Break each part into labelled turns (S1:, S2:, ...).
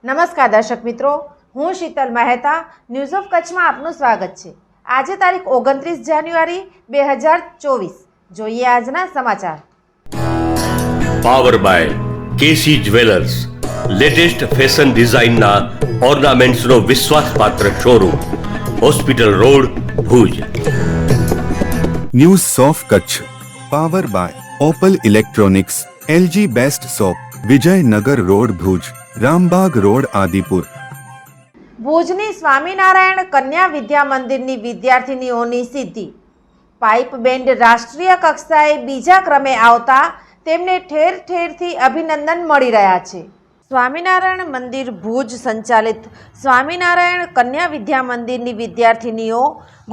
S1: નમસ્કાર દર્શક મિત્રો, હું શીતલ મહેતા ન્યૂઝ ઓફ કચ્છમાં આપનું સ્વાગત છે। આજે તારીખ 29 જાન્યુઆરી 2024। જોઈએ આજના સમાચાર।
S2: Power by KC jewellers, latest fashion ડિઝાઇનના ઓર્નામેન્ટ્સનો વિશ્વાસપાત્ર showroom, hospital road, Bhuj.
S3: News of Kutch power by Opal electronics, LG best shop, Vijaynagar road, Bhuj, Rambagh road, Adipur.
S1: ભુજની સ્વામિનારાયણ કન્યા વિદ્યા મંદિરની વિદ્યાર્થીનીઓની સિદ્ધિ। પાઇપ બેન્ડ રાષ્ટ્રીય કક્ષાએ બીજા ક્રમે આવતા તેમને ઠેર ઠેરથી અભિનંદન મળી રહ્યા છે। સ્વામિનારાયણ મંદિર ભુજ સંચાલિત સ્વામિનારાયણ કન્યા વિદ્યા મંદિરની વિદ્યાર્થીનીઓ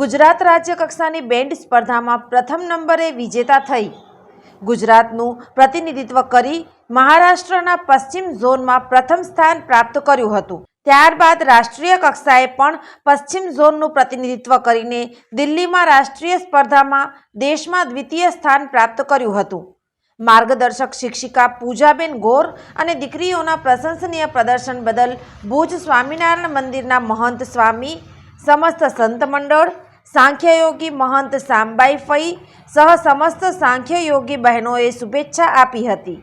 S1: ગુજરાત રાજ્ય કક્ષાની બેન્ડ સ્પર્ધામાં પ્રથમ નંબરે વિજેતા થઈ ગુજરાતનું પ્રતિનિધિત્વ કરી મહારાષ્ટ્રના પશ્ચિમ ઝોનમાં પ્રથમ સ્થાન પ્રાપ્ત કર્યું હતું। ત્યારબાદ રાષ્ટ્રીય કક્ષાએ પણ પશ્ચિમ ઝોનનું પ્રતિનિધિત્વ કરીને દિલ્હીમાં રાષ્ટ્રીય સ્પર્ધામાં દેશમાં દ્વિતીય સ્થાન પ્રાપ્ત કર્યું હતું। માર્ગદર્શક શિક્ષિકા પૂજાબેન ગોર અને દીકરીઓના પ્રશંસનીય પ્રદર્શન બદલ ભુજ સ્વામિનારાયણ મંદિરના મહંત સ્વામી, સમસ્ત સંત મંડળ, સાંખ્યયોગી મહંત સાંબાઈ ફઈ સહ સમસ્ત સાંખ્યયોગી બહેનોએ શુભેચ્છા આપી હતી।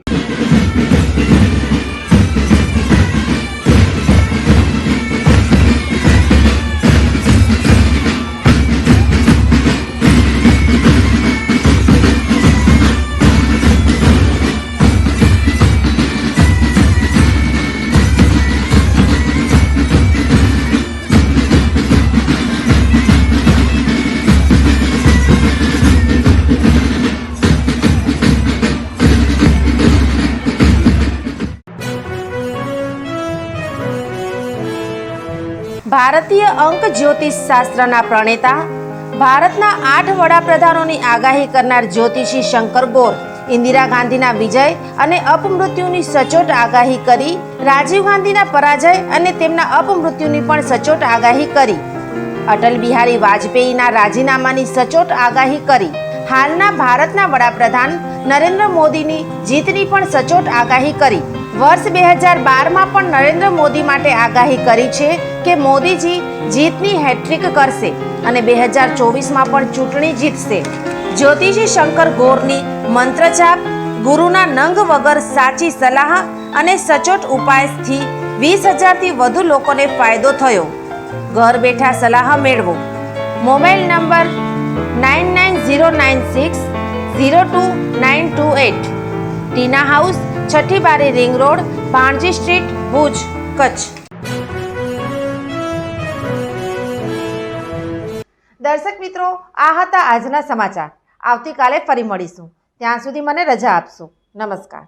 S1: ભારતીય અંક જ્યોતિષ શાસ્ત્રના પ્રણેતા, ભારતના 8 વડાપ્રધાનોની આગાહી કરનાર જ્યોતિષી શંકર ગોર ઇન્દિરા ગાંધીના વિજય અને અપમૃત્યુની સચોટ આગાહી કરી, રાજીવ ગાંધીના પરાજય અને તેમના અપમૃત્યુની પણ સચોટ આગાહી કરી, અટલ બિહારી વાજપેયીના રાજીનામાની સચોટ આગાહી કરી, હાલના ભારતના વડાપ્રધાન નરેન્દ્ર મોદીની જીતની પણ સચોટ આગાહી કરી। વર્ષ 2012માં પણ નરેન્દ્ર મોદી માટે આગાહી કરી છે કે મોદીજી જીતની હેટ્રિક કરશે અને 2024માં પણ ચૂંટણી જીતશે। જ્યોતિષી શંકર ગોરની મંત્રજાપ, ગુરુના નંગ વગર સાચી સલાહ અને સચોટ ઉપાયથી 20,000થી વધુ લોકોને ફાયદો થયો। ઘર બેઠા સલાહ મેળવો। Mobile number 9909602928। ટીના હાઉસ, છઠ્ઠી બારી ring road, Bhanji street, Bhuj, Kutch. દર્શક મિત્રો, આ હતા આજના સમાચાર। આવતીકાલે ફરી મળીશું। ત્યાં સુધી મને રજા આપશો। નમસ્કાર।